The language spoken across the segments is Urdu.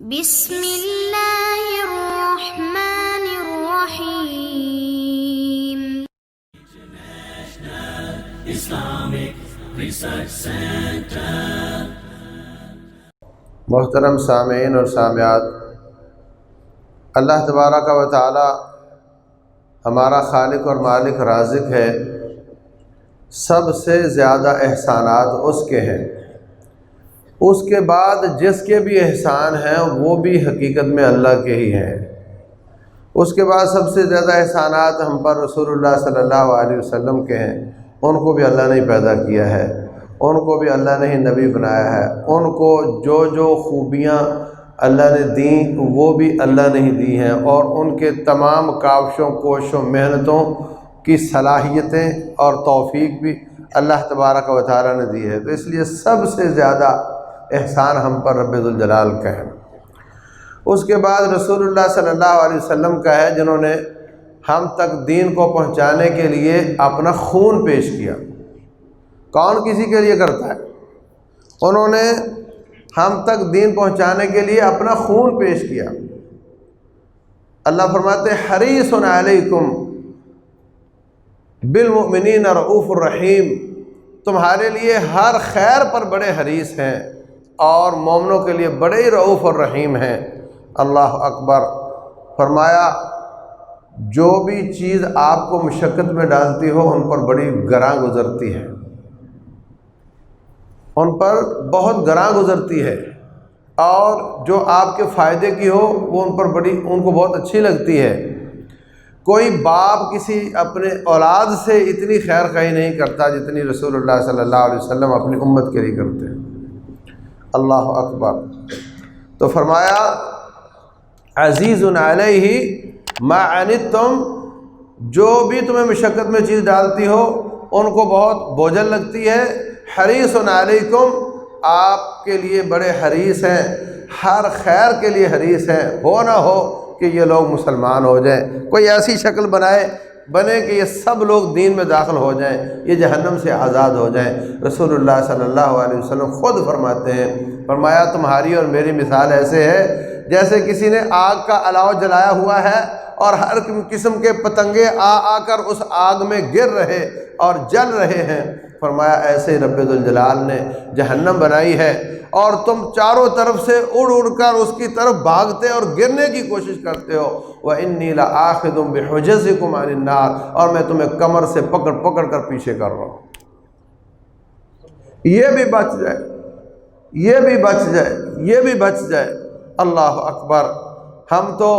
بسم اللہ الرحمن الرحیم۔ محترم سامعین اور سامعات، اللہ تبارک و تعالی ہمارا خالق اور مالک رازق ہے۔ سب سے زیادہ احسانات اس کے ہیں، اس کے بعد جس کے بھی احسان ہیں وہ بھی حقیقت میں اللہ کے ہی ہیں۔ اس کے بعد سب سے زیادہ احسانات ہم پر رسول اللہ صلی اللہ علیہ وسلم کے ہیں۔ ان کو بھی اللہ نے پیدا کیا ہے، ان کو بھی اللہ نے ہی نبی بنایا ہے، ان کو جو جو خوبیاں اللہ نے دیں وہ بھی اللہ نے ہی دی ہیں، اور ان کے تمام کاوشوں کوششوں محنتوں کی صلاحیتیں اور توفیق بھی اللہ تبارک و تعالی نے دی ہے۔ تو اس لیے سب سے زیادہ احسان ہم پر رب ذوالجلال کا ہے۔ اس کے بعد رسول اللہ صلی اللہ علیہ وسلم کا ہے، جنہوں نے ہم تک دین کو پہنچانے کے لیے اپنا خون پیش کیا۔ کون کسی کے لیے کرتا ہے؟ انہوں نے ہم تک دین پہنچانے کے لیے اپنا خون پیش کیا۔ اللہ فرماتے حریص علیکم بالمؤمنین رؤوف الرحیم، تمہارے لیے ہر خیر پر بڑے حریص ہیں اور مومنوں کے لیے بڑے رؤوف الرحیم ہیں۔ اللہ اکبر۔ فرمایا جو بھی چیز آپ کو مشقت میں ڈالتی ہو ان پر بڑی گراں گزرتی ہے، ان پر بہت گراں گزرتی ہے، اور جو آپ کے فائدے کی ہو وہ ان کو بہت اچھی لگتی ہے۔ کوئی باپ کسی اپنے اولاد سے اتنی خیر خواہی نہیں کرتا جتنی رسول اللہ صلی اللہ علیہ وسلم اپنی امت کے لیے کرتے ہیں۔ اللہ اکبر۔ تو فرمایا عزیز علیہ ما عنتم، جو بھی تمہیں مشقت میں چیز ڈالتی ہو ان کو بہت بوجھل لگتی ہے۔ حریص علیکم، آپ کے لیے بڑے حریص ہیں، ہر خیر کے لیے حریص ہیں۔ ہو نہ ہو کہ یہ لوگ مسلمان ہو جائیں، کوئی ایسی شکل بنے کہ یہ سب لوگ دین میں داخل ہو جائیں، یہ جہنم سے آزاد ہو جائیں۔ رسول اللہ صلی اللہ علیہ وسلم خود فرماتے ہیں، فرمایا تمہاری اور میری مثال ایسے ہے جیسے کسی نے آگ کا الاؤ جلایا ہوا ہے اور ہر قسم کے پتنگے آ کر اس آگ میں گر رہے اور جل رہے ہیں۔ فرمایا ایسے رب ذوالجلال نے جہنم بنائی ہے اور تم چاروں طرف سے اڑ کر اس کی طرف بھاگتے اور گرنے کی کوشش کرتے ہو۔ وَإِنِّي لَآخِذٌ بِحُجَزِكُمْ عَنِ النَّارِ، اور میں تمہیں کمر سے پکڑ کر پیچھے کر رہا ہوں۔ یہ بھی بچ جائے، یہ بھی بچ جائے، یہ بھی بچ جائے۔ اللہ اکبر۔ ہم تو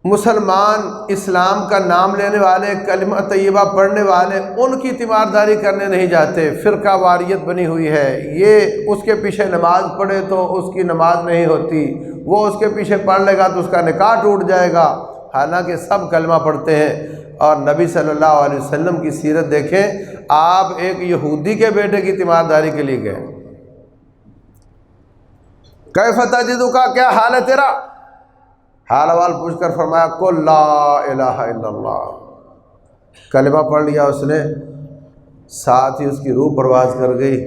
مسلمان، اسلام کا نام لینے والے، کلمہ طیبہ پڑھنے والے، ان کی تیمارداری کرنے نہیں جاتے۔ فرقہ واریت بنی ہوئی ہے، یہ اس کے پیچھے نماز پڑھے تو اس کی نماز نہیں ہوتی، وہ اس کے پیچھے پڑھ لے گا تو اس کا نکاح ٹوٹ جائے گا، حالانکہ سب کلمہ پڑھتے ہیں۔ اور نبی صلی اللہ علیہ وسلم کی سیرت دیکھیں، آپ ایک یہودی کے بیٹے کی تیمارداری کے لیے گئے۔ کیف تجدک، کیا حال ہے تیرا؟ حال احوال پوچھ کر فرمایا قل لا الہ الا اللہ، کلمہ پڑھ لیا اس نے، ساتھ ہی اس کی روح پرواز کر گئی۔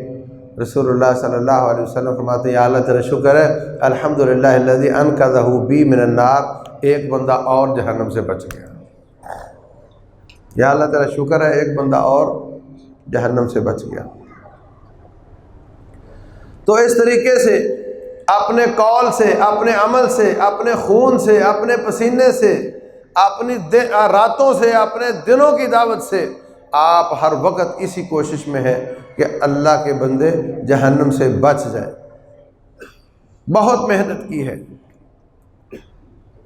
رسول اللہ صلی اللہ علیہ وسلم فرماتے ہیں یا اللہ تیرا شکر ہے، الحمدللہ الذی انقذہ بی من النار، ایک بندہ اور جہنم سے بچ گیا۔ یا اللہ تیرا شکر ہے، ایک بندہ اور جہنم سے بچ گیا۔ تو اس طریقے سے اپنے قول سے، اپنے عمل سے، اپنے خون سے، اپنے پسینے سے، اپنی راتوں سے، اپنے دنوں کی دعوت سے آپ ہر وقت اسی کوشش میں ہیں کہ اللہ کے بندے جہنم سے بچ جائیں۔ بہت محنت کی ہے۔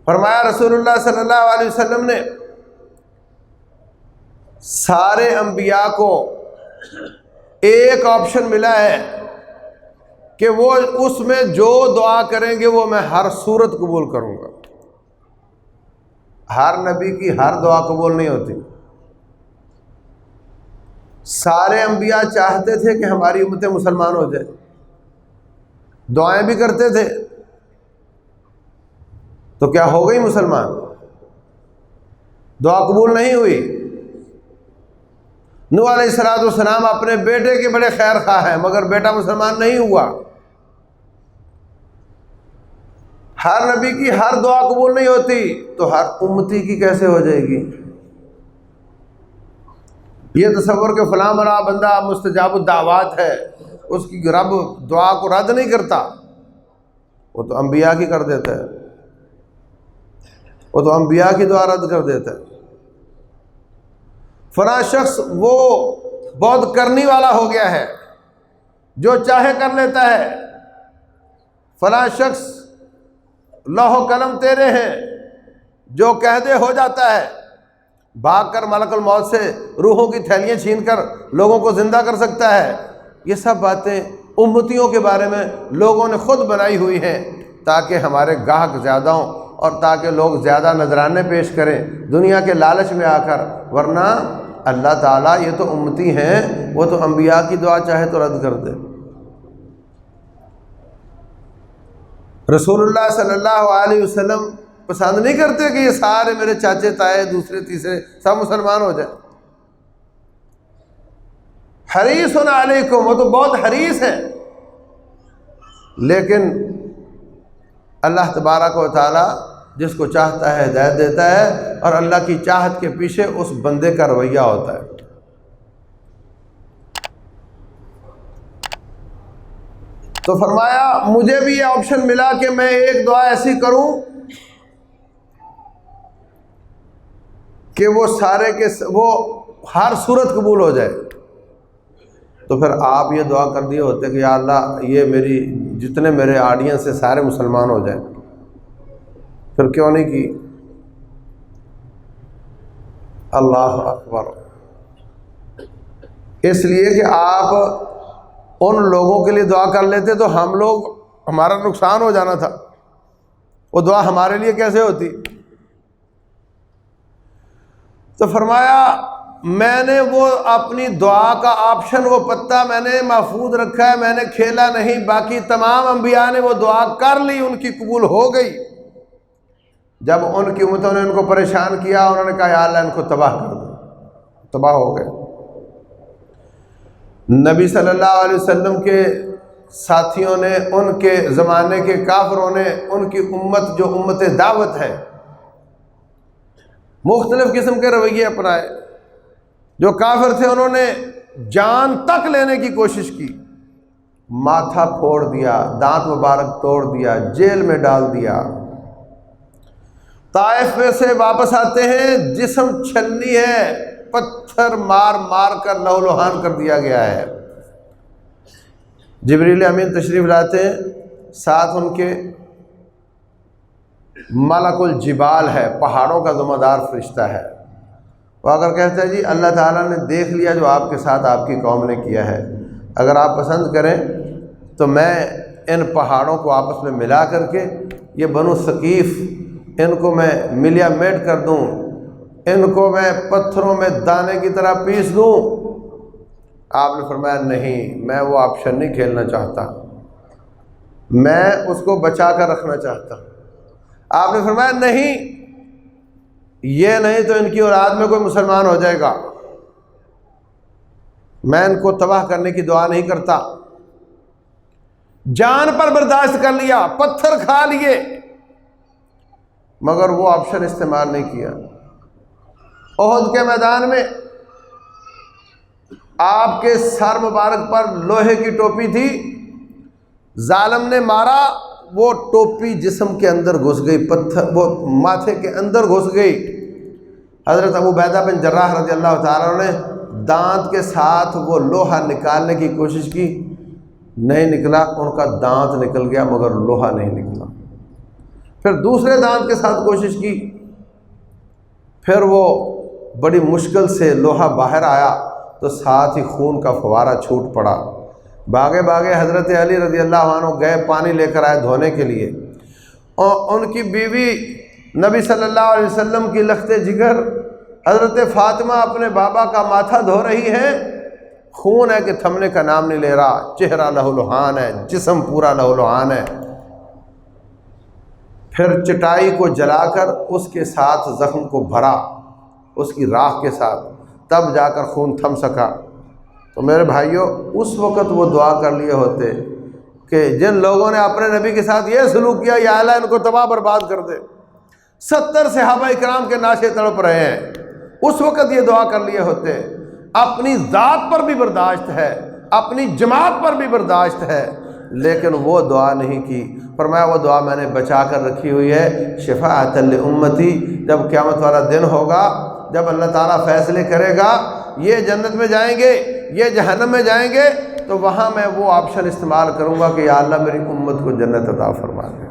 فرمایا رسول اللہ صلی اللہ علیہ وسلم نے سارے انبیاء کو ایک آپشن ملا ہے کہ وہ اس میں جو دعا کریں گے وہ میں ہر صورت قبول کروں گا۔ ہر نبی کی ہر دعا قبول نہیں ہوتی۔ سارے انبیاء چاہتے تھے کہ ہماری امت مسلمان ہو جائے، دعائیں بھی کرتے تھے، تو کیا ہو گئی مسلمان؟ دعا قبول نہیں ہوئی۔ نوح علیہ السلام اپنے بیٹے کے بڑے خیر خواہ ہیں مگر بیٹا مسلمان نہیں ہوا۔ ہر نبی کی ہر دعا قبول نہیں ہوتی تو ہر امتی کی کیسے ہو جائے گی؟ یہ تصور کہ فلاں بڑا بندہ مستجاب الدعوات ہے، اس کی رب دعا کو رد نہیں کرتا، وہ تو انبیاء کی کر دیتا ہے، وہ تو انبیاء کی دعا رد کر دیتا ہے۔ فلاں شخص وہ بہت کرنی والا ہو گیا ہے، جو چاہے کر لیتا ہے، فلاں شخص لوح و قلم تیرے ہیں، جو کہہ دے ہو جاتا ہے، بھاگ کر ملک الموت سے روحوں کی تھیلیاں چھین کر لوگوں کو زندہ کر سکتا ہے۔ یہ سب باتیں امتیوں کے بارے میں لوگوں نے خود بنائی ہوئی ہیں تاکہ ہمارے گاہک زیادہ ہوں اور تاکہ لوگ زیادہ نذرانے پیش کریں دنیا کے لالچ میں آ کر، ورنہ اللہ تعالیٰ یہ تو امتی ہیں، وہ تو انبیاء کی دعا چاہے تو رد کر دے۔ رسول اللہ صلی اللہ علیہ وسلم پسند نہیں کرتے کہ یہ سارے میرے چاچے تائے دوسرے تیسرے سب مسلمان ہو جائیں۔ حریص علیکم، وہ تو بہت حریص ہے، لیکن اللہ تبارک و تعالی جس کو چاہتا ہے ہدایت دیتا ہے، اور اللہ کی چاہت کے پیچھے اس بندے کا رویہ ہوتا ہے۔ تو فرمایا مجھے بھی یہ آپشن ملا کہ میں ایک دعا ایسی کروں کہ وہ سارے کے وہ ہر صورت قبول ہو جائے۔ تو پھر آپ یہ دعا کر دیے ہوتے کہ یا اللہ یہ میری جتنے میرے آڈینس سے سارے مسلمان ہو جائیں، پھر کیوں نہیں کی؟ اللہ اکبر۔ اس لیے کہ آپ ان لوگوں کے لیے دعا کر لیتے تو ہمارا نقصان ہو جانا تھا، وہ دعا ہمارے لیے کیسے ہوتی؟ تو فرمایا میں نے وہ اپنی دعا کا آپشن، وہ پتہ میں نے محفوظ رکھا ہے، میں نے کھیلا نہیں۔ باقی تمام انبیاء نے وہ دعا کر لی، ان کی قبول ہو گئی۔ جب ان کی امتوں نے ان کو پریشان کیا، انہوں نے کہا یا اللہ ان کو تباہ کر دو، تباہ ہو گئے۔ نبی صلی اللہ علیہ وسلم کے ساتھیوں نے، ان کے زمانے کے کافروں نے ان کی امت جو امت دعوت ہے، مختلف قسم کے رویے اپنائے۔ جو کافر تھے انہوں نے جان تک لینے کی کوشش کی، ماتھا پھوڑ دیا، دانت مبارک توڑ دیا، جیل میں ڈال دیا۔ طائف میں سے واپس آتے ہیں، جسم چھلنی ہے، پتھر مار مار کر لہو لہان کر دیا گیا ہے۔ جبریل امین تشریف لاتے ہیں، ساتھ ان کے ملک الجبال ہے، پہاڑوں کا ذمہ دار فرشتہ ہے۔ وہ اگر کہتا ہے جی اللہ تعالیٰ نے دیکھ لیا جو آپ کے ساتھ آپ کی قوم نے کیا ہے، اگر آپ پسند کریں تو میں ان پہاڑوں کو آپس میں ملا کر کے یہ بنو ثقیف ان کو میں ملیا میٹ کر دوں، ان کو میں پتھروں میں دانے کی طرح پیس دوں۔ آپ نے فرمایا نہیں، میں وہ آپشن نہیں کھیلنا چاہتا، میں اس کو بچا کر رکھنا چاہتا ہوں۔ آپ نے فرمایا نہیں، یہ نہیں تو ان کی اولاد میں کوئی مسلمان ہو جائے گا، میں ان کو تباہ کرنے کی دعا نہیں کرتا۔ جان پر برداشت کر لیا، پتھر کھا لیے، مگر وہ آپشن استعمال نہیں کیا۔ احد کے میدان میں آپ کے سر مبارک پر لوہے کی ٹوپی تھی، ظالم نے مارا، وہ ٹوپی جسم کے اندر گھس گئی، پتھر وہ ماتھے کے اندر گھس گئی۔ حضرت ابو عبیدہ بن جراح رضی اللہ تعالیٰ نے دانت کے ساتھ وہ لوہا نکالنے کی کوشش کی، نہیں نکلا، ان کا دانت نکل گیا مگر لوہا نہیں نکلا۔ پھر دوسرے دانت کے ساتھ کوشش کی، پھر وہ بڑی مشکل سے لوہا باہر آیا تو ساتھ ہی خون کا فوارہ چھوٹ پڑا۔ بھاگے بھاگے حضرت علی رضی اللہ عنہ گئے، پانی لے کر آئے دھونے کے لیے، اور ان کی بیوی نبی صلی اللہ علیہ وسلم کی لخت جگر حضرت فاطمہ اپنے بابا کا ماتھا دھو رہی ہے، خون ہے کہ تھمنے کا نام نہیں لے رہا، چہرہ لہو لہان ہے، جسم پورا لہو لہان ہے۔ پھر چٹائی کو جلا کر اس کے ساتھ زخم کو بھرا، اس کی راکھ کے ساتھ، تب جا کر خون تھم سکا۔ تو میرے بھائیوں، اس وقت وہ دعا کر لیے ہوتے کہ جن لوگوں نے اپنے نبی کے ساتھ یہ سلوک کیا یا اللہ ان کو تباہ برباد کر دے۔ 70 صحابہ اکرام کے ناشے تڑپ رہے ہیں، اس وقت یہ دعا کر لیے ہوتے۔ اپنی ذات پر بھی برداشت ہے، اپنی جماعت پر بھی برداشت ہے، لیکن وہ دعا نہیں کی۔ فرمایا وہ دعا میں نے بچا کر رکھی ہوئی ہے شفاعۃ لامتی، جب قیامت والا دن ہوگا، جب اللہ تعالیٰ فیصلے کرے گا یہ جنت میں جائیں گے یہ جہنم میں جائیں گے، تو وہاں میں وہ آپشن استعمال کروں گا کہ یا اللہ میری امت کو جنت عطا فرما دے۔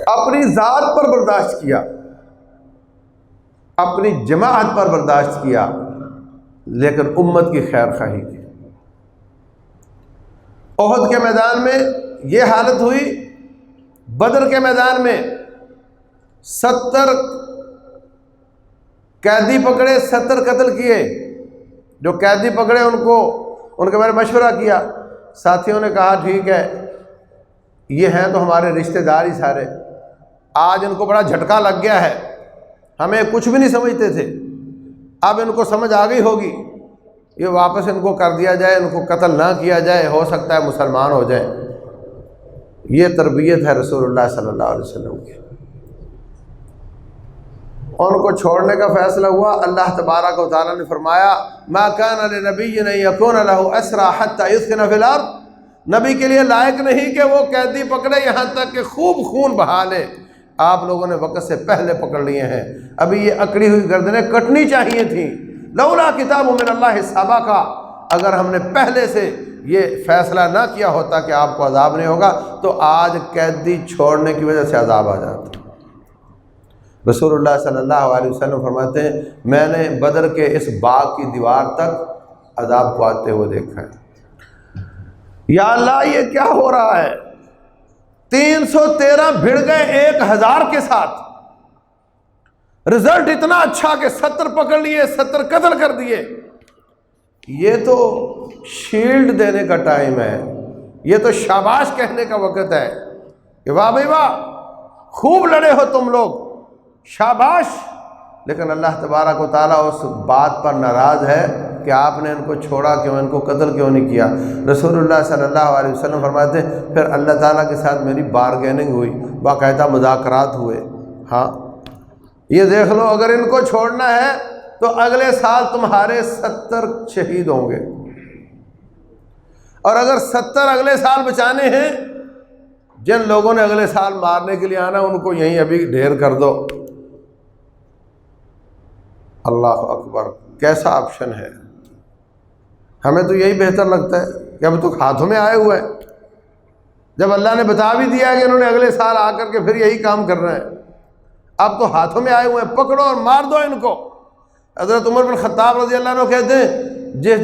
اپنی ذات پر برداشت کیا، اپنی جماعت پر برداشت کیا، لیکن امت کی خیر خواہی کی۔ احد کے میدان میں یہ حالت ہوئی، بدر کے میدان میں 70 قیدی پکڑے، 70 قتل کیے۔ جو قیدی پکڑے ان کے بارے میں مشورہ کیا، ساتھیوں نے کہا ٹھیک ہے یہ ہیں تو ہمارے رشتہ دار ہی سارے، آج ان کو بڑا جھٹکا لگ گیا ہے، ہمیں کچھ بھی نہیں سمجھتے تھے، اب ان کو سمجھ آ گئی ہوگی، یہ واپس ان کو کر دیا جائے، ان کو قتل نہ کیا جائے، ہو سکتا ہے مسلمان ہو جائیں۔ یہ تربیت ہے رسول اللہ صلی اللہ علیہ وسلم کی۔ ان کو چھوڑنے کا فیصلہ ہوا، اللہ تبارک و تعالیٰ نے فرمایا ما کان لنبی ان یکون لہ اسری حتی یثخن فی الارض، نبی کے لیے لائق نہیں کہ وہ قیدی پکڑے یہاں تک کہ خوب خون بہا لے۔ آپ لوگوں نے وقت سے پہلے پکڑ لیے ہیں، ابھی یہ اکڑی ہوئی گردنیں کٹنی چاہیے تھیں۔ لولا کتاب من اللہ سبقا، اگر ہم نے پہلے سے یہ فیصلہ نہ کیا ہوتا کہ آپ کو عذاب نہیں ہوگا تو آج قیدی چھوڑنے کی وجہ سے عذاب آ جاتا۔ رسول اللہ صلی اللہ علیہ وسلم فرماتے ہیں میں نے بدر کے اس باغ کی دیوار تک عذاب کو آتے ہوئے دیکھا ہے۔ یا اللہ یہ کیا ہو رہا ہے؟ 313 بھڑ گئے 1000 کے ساتھ، رزلٹ اتنا اچھا کہ 70 پکڑ لیے، 70 قتل کر دیے۔ یہ تو شیلڈ دینے کا ٹائم ہے، یہ تو شاباش کہنے کا وقت ہے کہ واہ بھائی واہ خوب لڑے ہو تم لوگ، شاباش۔ لیکن اللہ تبارک و تعالیٰ اس بات پر ناراض ہے کہ آپ نے ان کو چھوڑا کیوں، ان کو قتل کیوں نہیں کیا۔ رسول اللہ صلی اللہ علیہ وسلم فرماتے ہیں پھر اللہ تعالیٰ کے ساتھ میری بارگیننگ ہوئی، باقاعدہ مذاکرات ہوئے۔ ہاں یہ دیکھ لو اگر ان کو چھوڑنا ہے تو اگلے سال تمہارے 70 شہید ہوں گے، اور اگر 70 اگلے سال بچانے ہیں، جن لوگوں نے اگلے سال مارنے کے لیے آنا ان کو یہیں ابھی ڈھیر کر دو۔ اللہ اکبر، کیسا آپشن ہے! ہمیں تو یہی بہتر لگتا ہے کہ اب تو ہاتھوں میں آئے ہوئے ہیں، جب اللہ نے بتا بھی دیا کہ انہوں نے اگلے سال آ کر کے پھر یہی کام کرنا ہے، اب تو ہاتھوں میں آئے ہوئے ہیں، پکڑو اور مار دو ان کو۔ حضرت عمر بن خطاب رضی اللہ عنہ کہتے ہیں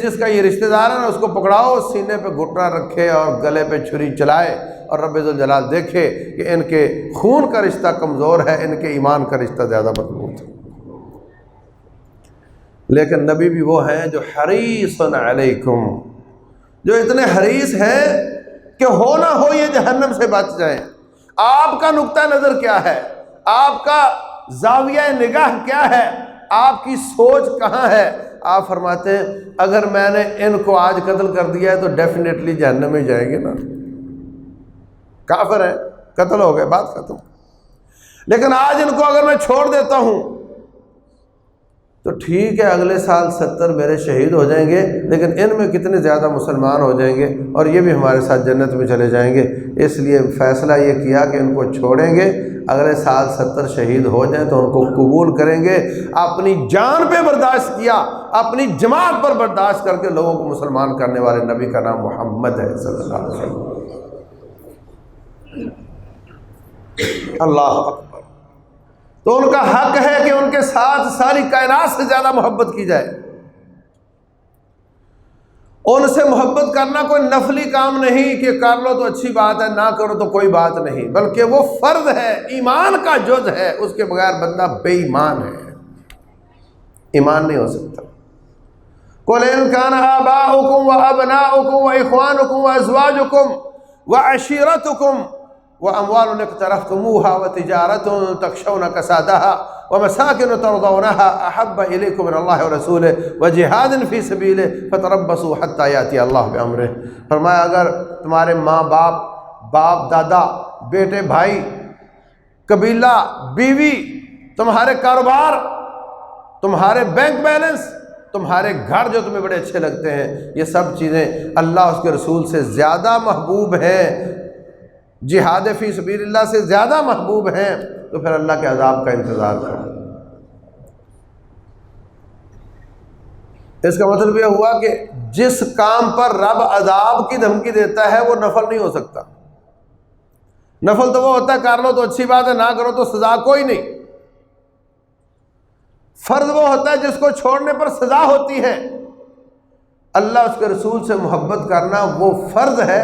جس کا یہ رشتہ دار ہے نا اس کو پکڑاؤ، سینے پہ گھٹنا رکھے اور گلے پہ چھری چلائے، اور رب ذوالجلال دیکھے کہ ان کے خون کا رشتہ کمزور ہے، ان کے ایمان کا رشتہ زیادہ مضبوط ہے۔ لیکن نبی بھی وہ ہیں جو حریص علیکم، جو اتنے حریص ہیں کہ ہو نہ ہو یہ جہنم سے بچ جائیں۔ آپ کا نقطہ نظر کیا ہے؟ آپ کا زاویہ نگاہ کیا ہے؟ آپ کی سوچ کہاں ہے؟ آپ فرماتے ہیں اگر میں نے ان کو آج قتل کر دیا ہے تو ڈیفینیٹلی جہنم میں جائیں گے نا، کافر ہے، قتل ہو گئے، بات ختم۔ لیکن آج ان کو اگر میں چھوڑ دیتا ہوں تو ٹھیک ہے اگلے سال 70 میرے شہید ہو جائیں گے، لیکن ان میں کتنے زیادہ مسلمان ہو جائیں گے اور یہ بھی ہمارے ساتھ جنت میں چلے جائیں گے۔ اس لیے فیصلہ یہ کیا کہ ان کو چھوڑیں گے، اگلے سال 70 شہید ہو جائیں تو ان کو قبول کریں گے۔ اپنی جان پہ برداشت کیا، اپنی جماعت پر برداشت کر کے لوگوں کو مسلمان کرنے والے نبی کا نام محمد ہے صلی اللہ علیہ وسلم۔ اللہ اکبر۔ تو ان کا حق ہے کہ ان کے ساتھ ساری کائنات سے زیادہ محبت کی جائے۔ ان سے محبت کرنا کوئی نفلی کام نہیں کہ کر لو تو اچھی بات ہے، نہ کرو تو کوئی بات نہیں، بلکہ وہ فرض ہے، ایمان کا جز ہے، اس کے بغیر بندہ بے ایمان ہے، ایمان نہیں ہو سکتا۔ قُلْ إِنْ كَانَ آبَاؤُكُمْ وَأَبْنَاؤُكُمْ وَإِخْوَانُكُمْ وَأَزْوَاجُكُمْ وَعَشِيرَتُكُمْ وأموال اقترفتموها وتجارة تخشون كسادها ومساكن ترضونها أحب إليكم من الله ورسوله وجهاد في سبيله فتربصوا حتى يأتي الله بأمره. فرمایا اگر تمہارے ماں باپ، باپ دادا، بیٹے بھائی، قبیلہ، بیوی، تمہارے کاروبار، تمہارے بینک بیلنس، تمہارے گھر جو تمہیں بڑے اچھے لگتے ہیں، یہ سب چیزیں اللہ اس کے رسول سے زیادہ محبوب ہیں، جہاد فی سبیل اللہ سے زیادہ محبوب ہیں، تو پھر اللہ کے عذاب کا انتظار کرو. اس کا مطلب یہ ہوا کہ جس کام پر رب عذاب کی دھمکی دیتا ہے وہ نفل نہیں ہو سکتا. نفل تو وہ ہوتا ہے کر لو تو اچھی بات ہے، نہ کرو تو سزا کوئی نہیں. فرض وہ ہوتا ہے جس کو چھوڑنے پر سزا ہوتی ہے. اللہ اس کے رسول سے محبت کرنا وہ فرض ہے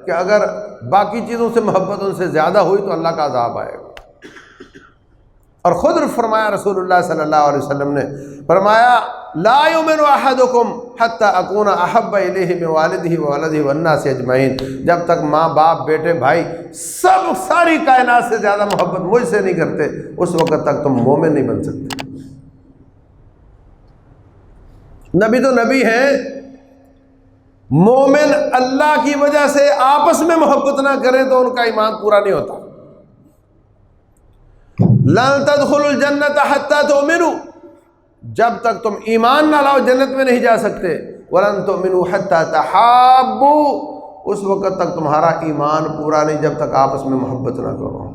کہ اگر باقی چیزوں سے محبت ان سے زیادہ ہوئی تو اللہ کا عذاب آئے گا. اور خود فرمایا رسول اللہ صلی اللہ علیہ وسلم نے فرمایا لا یؤمن احدکم حتی اکون احب الیہ من والدہ وولدہ والناس اجمعین. جب تک ماں باپ بیٹے بھائی سب ساری کائنات سے زیادہ محبت مجھ سے نہیں کرتے اس وقت تک تم مومن نہیں بن سکتے. نبی تو نبی ہیں، مومن اللہ کی وجہ سے آپس میں محبت نہ کریں تو ان کا ایمان پورا نہیں ہوتا. لن تدخلوا الجنت حتی تؤمنوا، جب تک تم ایمان نہ لاؤ جنت میں نہیں جا سکتے. ولن تؤمنوا حتی تحابوا، اس وقت تک تمہارا ایمان پورا نہیں جب تک آپس میں محبت نہ کرو.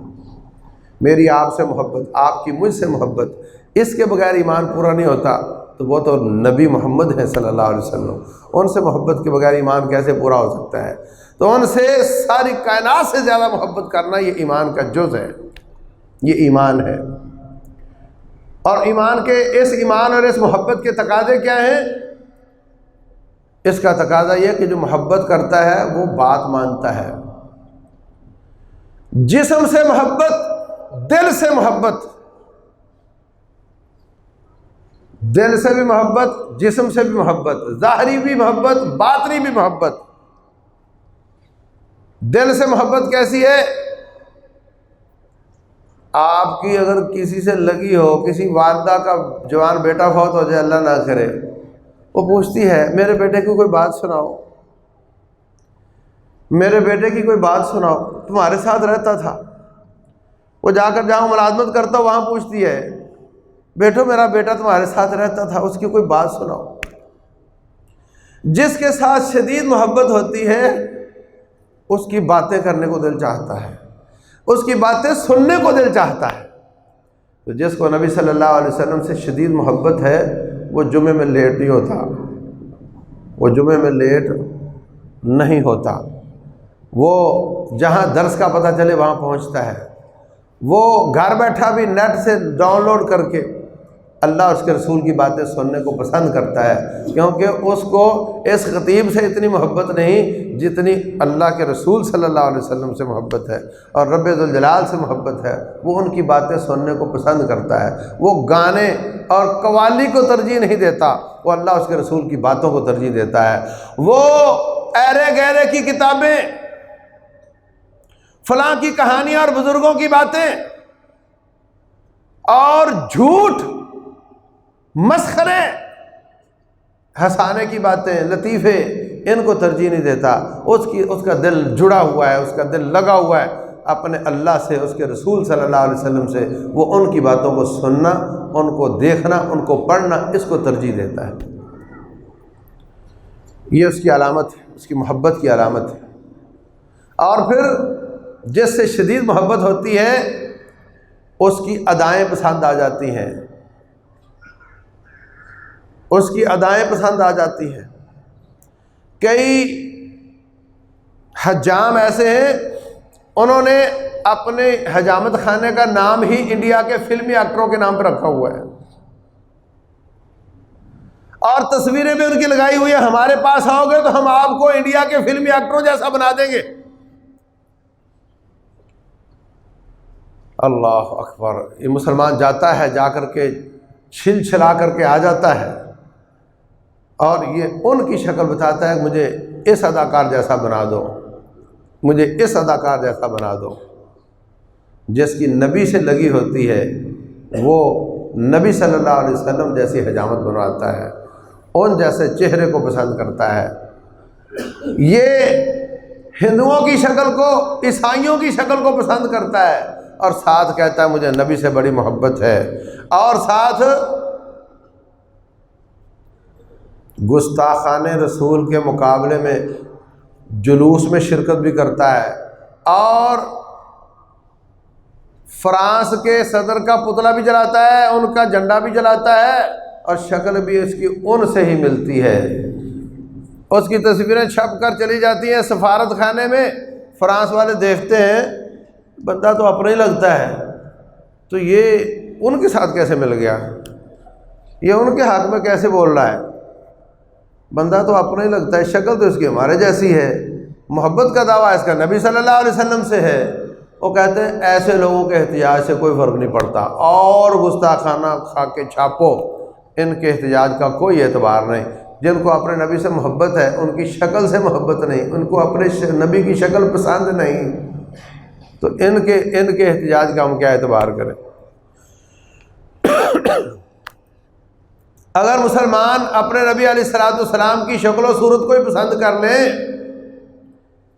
میری آپ سے محبت، آپ کی مجھ سے محبت، اس کے بغیر ایمان پورا نہیں ہوتا. تو وہ تو نبی محمد ہیں صلی اللہ علیہ وسلم، ان سے محبت کے بغیر ایمان کیسے پورا ہو سکتا ہے؟ تو ان سے ساری کائنات سے زیادہ محبت کرنا یہ ایمان کا جز ہے، یہ ایمان ہے. اور ایمان کے اس ایمان اور اس محبت کے تقاضے کیا ہیں؟ اس کا تقاضا یہ کہ جو محبت کرتا ہے وہ بات مانتا ہے. جسم سے محبت، دل سے محبت، دل سے بھی محبت، جسم سے بھی محبت، ظاہری بھی محبت، باطنی بھی محبت. دل سے محبت کیسی ہے؟ آپ کی اگر کسی سے لگی ہو، کسی والدہ کا جوان بیٹا فوت ہو جائے، اللہ نہ کرے، وہ پوچھتی ہے میرے بیٹے کی کوئی بات سناؤ، میرے بیٹے کی کوئی بات سناؤ، تمہارے ساتھ رہتا تھا. وہ جا کر جہاں ملازمت کرتا وہاں پوچھتی ہے بیٹو میرا بیٹا تمہارے ساتھ رہتا تھا، اس کی کوئی بات سناؤ. جس کے ساتھ شدید محبت ہوتی ہے اس کی باتیں کرنے کو دل چاہتا ہے، اس کی باتیں سننے کو دل چاہتا ہے. تو جس کو نبی صلی اللہ علیہ وسلم سے شدید محبت ہے وہ جمعے میں لیٹ نہیں ہوتا، وہ جمعے میں لیٹ نہیں ہوتا، وہ جہاں درس کا پتہ چلے وہاں پہنچتا ہے. وہ گھر بیٹھا بھی نیٹ سے ڈاؤن لوڈ کر کے اللہ اس کے رسول کی باتیں سننے کو پسند کرتا ہے، کیونکہ اس کو اس خطیب سے اتنی محبت نہیں جتنی اللہ کے رسول صلی اللہ علیہ وسلم سے محبت ہے اور رب ذوالجلال سے محبت ہے. وہ ان کی باتیں سننے کو پسند کرتا ہے، وہ گانے اور قوالی کو ترجیح نہیں دیتا، وہ اللہ اس کے رسول کی باتوں کو ترجیح دیتا ہے. وہ ایرے گہرے کی کتابیں، فلاں کی کہانیاں اور بزرگوں کی باتیں اور جھوٹ، مسخرے، ہنسانے کی باتیں، لطیفے، ان کو ترجیح نہیں دیتا. اس کا دل جڑا ہوا ہے، اس کا دل لگا ہوا ہے اپنے اللہ سے، اس کے رسول صلی اللہ علیہ وسلم سے. وہ ان کی باتوں کو سننا، ان کو دیکھنا، ان کو پڑھنا، اس کو ترجیح دیتا ہے. یہ اس کی علامت ہے، اس کی محبت کی علامت ہے. اور پھر جس سے شدید محبت ہوتی ہے اس کی ادائیں پسند آ جاتی ہیں، اس کی ادائیں پسند آ جاتی ہیں. کئی حجام ایسے ہیں انہوں نے اپنے حجامت خانے کا نام ہی انڈیا کے فلمی ایکٹروں کے نام پر رکھا ہوا ہے، اور تصویریں بھی ان کی لگائی ہوئی ہیں ہمارے پاس آؤ گے تو ہم آپ کو انڈیا کے فلمی ایکٹروں جیسا بنا دیں گے. اللہ اکبر. یہ مسلمان جاتا ہے، جا کر کے چھل چھلا کر کے آ جاتا ہے اور یہ ان کی شکل بتاتا ہے مجھے اس اداکار جیسا بنا دو، مجھے اس اداکار جیسا بنا دو. جس کی نبی سے لگی ہوتی ہے وہ نبی صلی اللہ علیہ وسلم جیسی حجامت بنواتا ہے، ان جیسے چہرے کو پسند کرتا ہے۔ یہ ہندوؤں کی شکل کو، عیسائیوں کی شکل کو پسند کرتا ہے، اور ساتھ کہتا ہے مجھے نبی سے بڑی محبت ہے، اور ساتھ گستاخان رسول کے مقابلے میں جلوس میں شرکت بھی کرتا ہے، اور فرانس کے صدر کا پتلا بھی جلاتا ہے، ان کا جھنڈا بھی جلاتا ہے، اور شکل بھی اس کی ان سے ہی ملتی ہے۔ اس کی تصویریں چھپ کر چلی جاتی ہیں سفارت خانے میں، فرانس والے دیکھتے ہیں بندہ تو اپنا ہی لگتا ہے، تو یہ ان کے ساتھ کیسے مل گیا، یہ ان کے حق میں کیسے بول رہا ہے، بندہ تو اپنا ہی لگتا ہے، شکل تو اس کی ہمارے جیسی ہے، محبت کا دعویٰ اس کا نبی صلی اللہ علیہ وسلم سے ہے۔ وہ کہتے ہیں ایسے لوگوں کے احتجاج سے کوئی فرق نہیں پڑتا، اور گستاخانہ کھا کے چھاپو، ان کے احتجاج کا کوئی اعتبار نہیں۔ جن کو اپنے نبی سے محبت ہے ان کی شکل سے محبت نہیں، ان کو اپنے نبی کی شکل پسند نہیں، تو ان کے احتجاج کا ہم کیا اعتبار کریں۔ اگر مسلمان اپنے نبی علیہ الصلوۃ والسلام کی شکل و صورت کو ہی پسند کر لیں،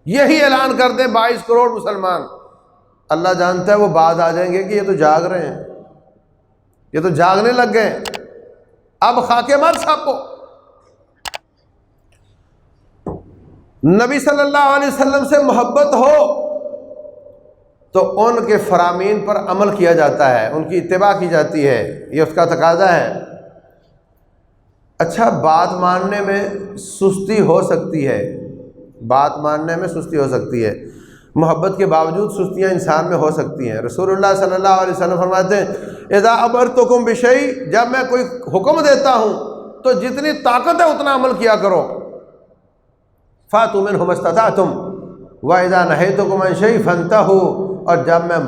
یہی اعلان کر دیں 22 کروڑ مسلمان، اللہ جانتا ہے وہ بعد آ جائیں گے کہ یہ تو جاگ رہے ہیں، یہ تو جاگنے لگ گئے، اب خاکے مت چھاپو۔ نبی صلی اللہ علیہ وسلم سے محبت ہو تو ان کے فرامین پر عمل کیا جاتا ہے، ان کی اتباع کی جاتی ہے، یہ اس کا تقاضا ہے۔ اچھا، بات ماننے میں سستی ہو سکتی ہے، بات ماننے میں سستی ہو سکتی ہے، محبت کے باوجود سستیاں انسان میں ہو سکتی ہیں۔ رسول اللہ صلی اللہ علیہ وسلم فرماتے ہیں اذا امرتکم بشیء، جب میں کوئی حکم دیتا ہوں تو جتنی طاقت ہے اتنا عمل کیا کرو، فاتوا منہ ما استطعتم واذا نہیتکم عن شیء فانتہوا، اور جب میں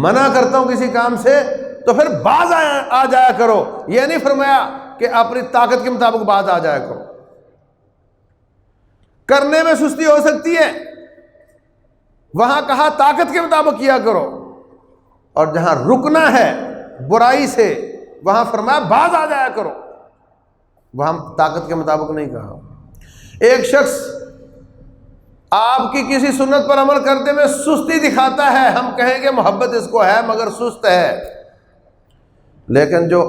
منع کرتا ہوں کسی کام سے تو پھر باز آ جایا کرو، یہ نہیں فرمایا کہ اپنی طاقت کے مطابق باز آ جایا کرو۔ کرنے میں سستی ہو سکتی ہے، وہاں کہا طاقت کے مطابق کیا کرو، اور جہاں رکنا ہے برائی سے وہاں فرمایا باز آ جایا کرو، وہاں طاقت کے مطابق نہیں کہا۔ ایک شخص آپ کی کسی سنت پر عمل کرنے میں سستی دکھاتا ہے، ہم کہیں گے محبت اس کو ہے مگر سست ہے، لیکن جو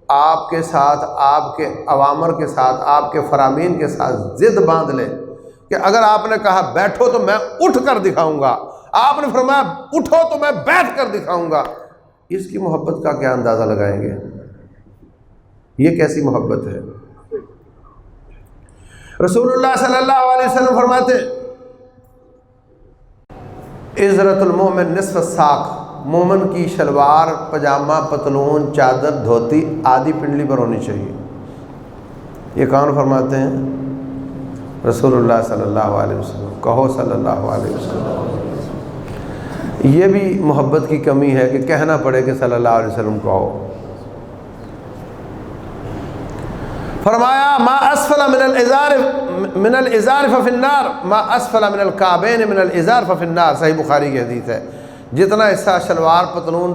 آپ کے ساتھ، آپ کے اوامر کے ساتھ، آپ کے فرامین کے ساتھ ضد باندھ لے کہ اگر آپ نے کہا بیٹھو تو میں اٹھ کر دکھاؤں گا، آپ نے فرمایا اٹھو تو میں بیٹھ کر دکھاؤں گا، اس کی محبت کا کیا اندازہ لگائیں گے؟ یہ کیسی محبت ہے؟ رسول اللہ صلی اللہ علیہ وسلم فرماتے عزرت المومن نصف الساق، مومن کی شلوار، پجامہ، پتلون، چادر، دھوتی آدھی پنڈلی پر ہونی چاہیے۔ یہ کون فرماتے ہیں؟ رسول اللہ صلی اللہ علیہ وسلم۔ کہو صلی اللہ علیہ وسلم۔ یہ بھی محبت کی کمی ہے کہ کہنا پڑے کہ صلی اللہ علیہ وسلم کہو۔ فرمایا ما اسفل من الازار ففی النار، ما اسفل من الکعبین من الازار ففی النار، صحیح بخاری کی حدیث ہے۔ جتنا حصہ شلوار پتلون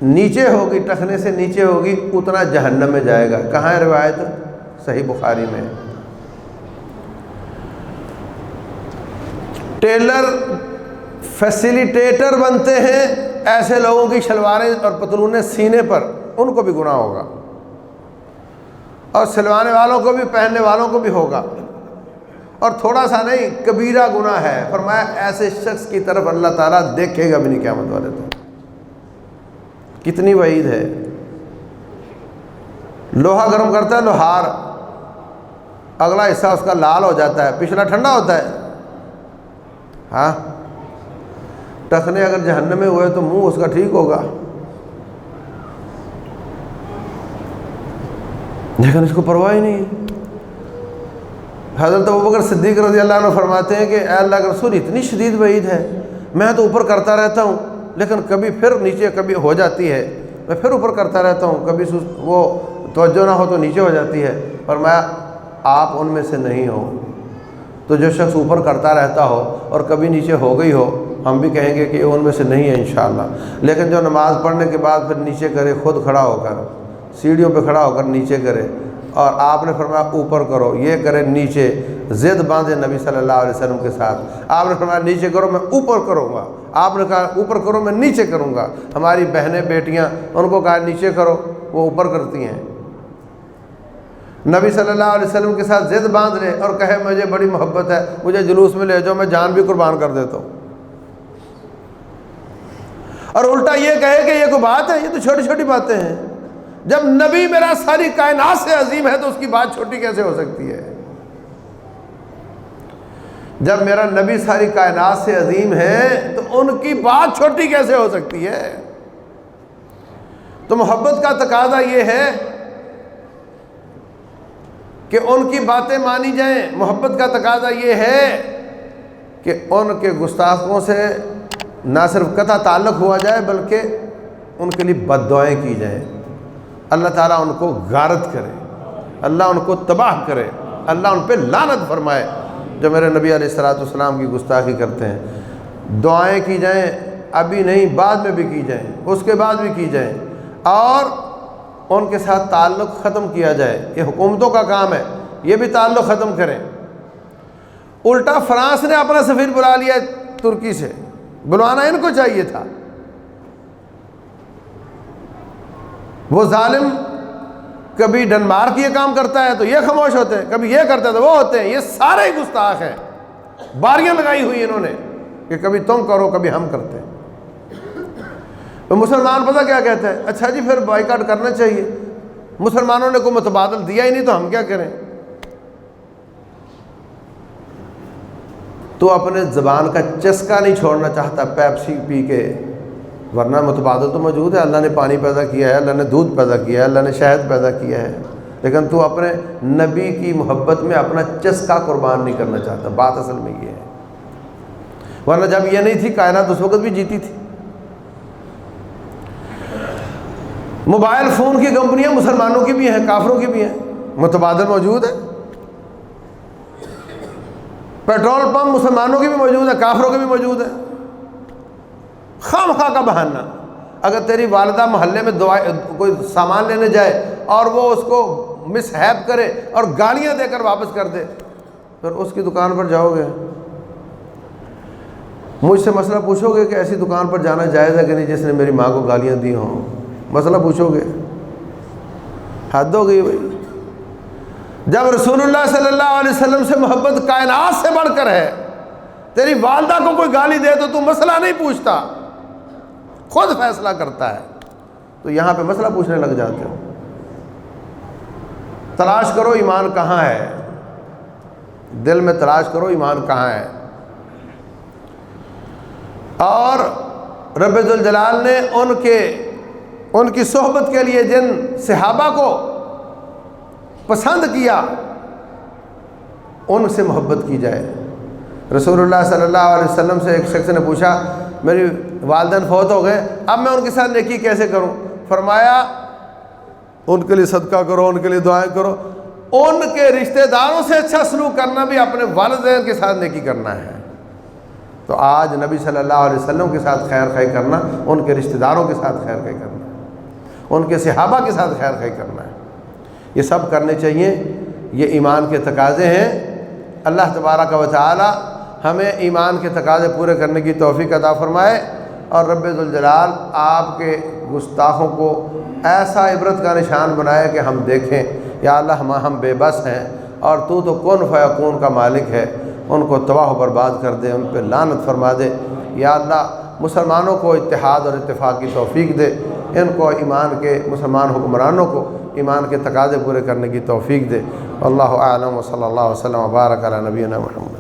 نیچے ہوگی، ٹخنے سے نیچے ہوگی، اتنا جہنم میں جائے گا۔ کہاں ہے روایت؟ صحیح بخاری میں۔ ٹیلر فیسیلیٹیٹر بنتے ہیں ایسے لوگوں کی شلواریں اور پتلونیں سینے پر، ان کو بھی گناہ ہوگا، اور سلوانے والوں کو بھی، پہننے والوں کو بھی ہوگا، اور تھوڑا سا نہیں، کبیرہ گناہ ہے۔ فرمایا ایسے شخص کی طرف اللہ تعالیٰ دیکھے گا بھی نہیں قیامت والے دن۔ کتنی وعید ہے۔ لوہا گرم کرتا ہے لوہار، اگلا حصہ اس کا لال ہو جاتا ہے، پچھلا ٹھنڈا ہوتا ہے۔ ہاں، ٹخنے اگر جہنم میں ہوئے تو منہ اس کا ٹھیک ہوگا، لیکن اس کو پرواہ ہی نہیں ہے۔ حضرت ابوبکر صدیق رضی اللہ عنہ فرماتے ہیں کہ اے اللہ کے رسول، اتنی شدید وعید ہے، میں تو اوپر کرتا رہتا ہوں لیکن کبھی پھر نیچے، کبھی ہو جاتی ہے، میں پھر اوپر کرتا رہتا ہوں، کبھی وہ توجہ نہ ہو تو نیچے ہو جاتی ہے۔ فرمایا آپ ان میں سے نہیں ہو، تو جو شخص اوپر کرتا رہتا ہو اور کبھی نیچے ہو گئی ہو ہم بھی کہیں گے کہ یہ ان میں سے نہیں ہے انشاءاللہ۔ لیکن جو نماز پڑھنے کے بعد پھر نیچے کرے، خود کھڑا ہو کر سیڑھیوں پہ کھڑا ہو کر نیچے کرے، اور آپ نے فرمایا اوپر کرو، یہ کرے نیچے، ضد باندھے نبی صلی اللہ علیہ وسلم کے ساتھ۔ آپ نے فرمایا نیچے کرو میں اوپر کروں گا، آپ نے کہا اوپر کرو میں نیچے کروں گا۔ ہماری بہنیں بیٹیاں ان کو کہا نیچے کرو، وہ اوپر کرتی ہیں۔ نبی صلی اللہ علیہ وسلم کے ساتھ ضد باندھ لے اور کہے مجھے بڑی محبت ہے، مجھے جلوس میں لے جاؤ، میں جان بھی قربان کر دیتا ہوں، اور الٹا یہ کہے کہ یہ کوئی بات ہے، یہ تو چھوٹی چھوٹی باتیں ہیں۔ جب نبی میرا ساری کائنات سے عظیم ہے تو اس کی بات چھوٹی کیسے ہو سکتی ہے؟ جب میرا نبی ساری کائنات سے عظیم ہے تو ان کی بات چھوٹی کیسے ہو سکتی ہے؟ تو محبت کا تقاضا یہ ہے کہ ان کی باتیں مانی جائیں۔ محبت کا تقاضا یہ ہے کہ ان کے گستاخوں سے نہ صرف قطع تعلق ہوا جائے بلکہ ان کے لیے بد دعائیں کی جائیں۔ اللہ تعالیٰ ان کو غارت کرے، اللہ ان کو تباہ کرے، اللہ ان پہ لعنت فرمائے جو میرے نبی علیہ السلام کی گستاخی کرتے ہیں۔ دعائیں کی جائیں، ابھی نہیں بعد میں بھی کی جائیں، اس کے بعد بھی کی جائیں، اور ان کے ساتھ تعلق ختم کیا جائے۔ یہ حکومتوں کا کام ہے، یہ بھی تعلق ختم کریں۔ الٹا فرانس نے اپنا سفیر بلا لیا ترکی سے، بلوانا ان کو چاہیے تھا۔ وہ ظالم کبھی ڈنمارک یہ کام کرتا ہے تو یہ خاموش ہوتے ہیں، کبھی یہ کرتا ہے تو وہ ہوتے ہیں۔ یہ سارے گستاخ ہیں، باریاں لگائی ہوئی انہوں نے کہ کبھی تم کرو کبھی ہم کرتے ہیں۔ تو مسلمان پتہ کیا کہتا ہے؟ اچھا جی پھر بائیکاٹ کرنا چاہیے، مسلمانوں نے کوئی متبادل دیا ہی نہیں تو ہم کیا کریں؟ تو اپنے زبان کا چسکا نہیں چھوڑنا چاہتا پیپسی پی کے، ورنہ متبادل تو موجود ہے۔ اللہ نے پانی پیدا کیا ہے، اللہ نے دودھ پیدا کیا ہے، اللہ نے شہد پیدا کیا ہے، لیکن تو اپنے نبی کی محبت میں اپنا چسکا قربان نہیں کرنا چاہتا۔ بات اصل میں یہ ہے، ورنہ جب یہ نہیں تھی کائنات اس وقت بھی جیتی تھی۔ موبائل فون کی کمپنیاں مسلمانوں کی بھی ہیں، کافروں کی بھی ہیں، متبادل موجود ہے۔ پیٹرول پمپ مسلمانوں کی بھی موجود ہے، کافروں کے بھی موجود ہے۔ خام خواہ کا بہانہ، اگر تیری والدہ محلے میں کوئی سامان لینے جائے اور وہ اس کو مس ہیپ کرے اور گالیاں دے کر واپس کر دے، پھر اس کی دکان پر جاؤ گے، مجھ سے مسئلہ پوچھو گے کہ ایسی دکان پر جانا جائز ہے کہ نہیں جس نے میری ماں کو گالیاں دی ہوں؟ مسئلہ پوچھو گے؟ حد ہو گئی بھائی۔ جب رسول اللہ صلی اللہ علیہ وسلم سے محبت کائنات سے بڑھ کر ہے، تیری والدہ کو کوئی گالی دے تو مسئلہ نہیں پوچھتا، خود فیصلہ کرتا ہے، تو یہاں پہ مسئلہ پوچھنے لگ جاتے ہو۔ تلاش کرو ایمان کہاں ہے، دل میں تلاش کرو ایمان کہاں ہے۔ اور رب ذوالجلال نے ان کی صحبت کے لیے جن صحابہ کو پسند کیا ان سے محبت کی جائے۔ رسول اللہ صلی اللہ علیہ وسلم سے ایک شخص نے پوچھا میری والدین فوت ہو گئے، اب میں ان کے ساتھ نیکی کیسے کروں؟ فرمایا ان کے لیے صدقہ کرو، ان کے لیے دعائیں کرو۔ ان کے رشتہ داروں سے اچھا سلوک کرنا بھی اپنے والدین کے ساتھ نیکی کرنا ہے۔ تو آج نبی صلی اللہ علیہ وسلم کے ساتھ خیر خواہی کرنا، ان کے رشتہ داروں کے ساتھ خیر خواہی کرنا، ان کے صحابہ کے ساتھ خیر خواہی کرنا ہے، یہ سب کرنے چاہیے۔ یہ ایمان کے تقاضے ہیں۔ اللہ تبارک و تعالی ہمیں ایمان کے تقاضے پورے کرنے کی توفیق عطا فرمائے، اور رب ذوالجلال آپ کے گستاخوں کو ایسا عبرت کا نشان بنائے کہ ہم دیکھیں یا اللہ ہم بے بس ہیں اور تو کن فیکون کا مالک ہے، ان کو تباہ و برباد کر دے، ان پہ لعنت فرما دے۔ یا اللہ مسلمانوں کو اتحاد اور اتفاق کی توفیق دے، ان کو ایمان کے مسلمان حکمرانوں کو ایمان کے تقاضے پورے کرنے کی توفیق دے۔ اللہ اعلم و صلی اللہ وسلم و بارک علی نبینا محمد۔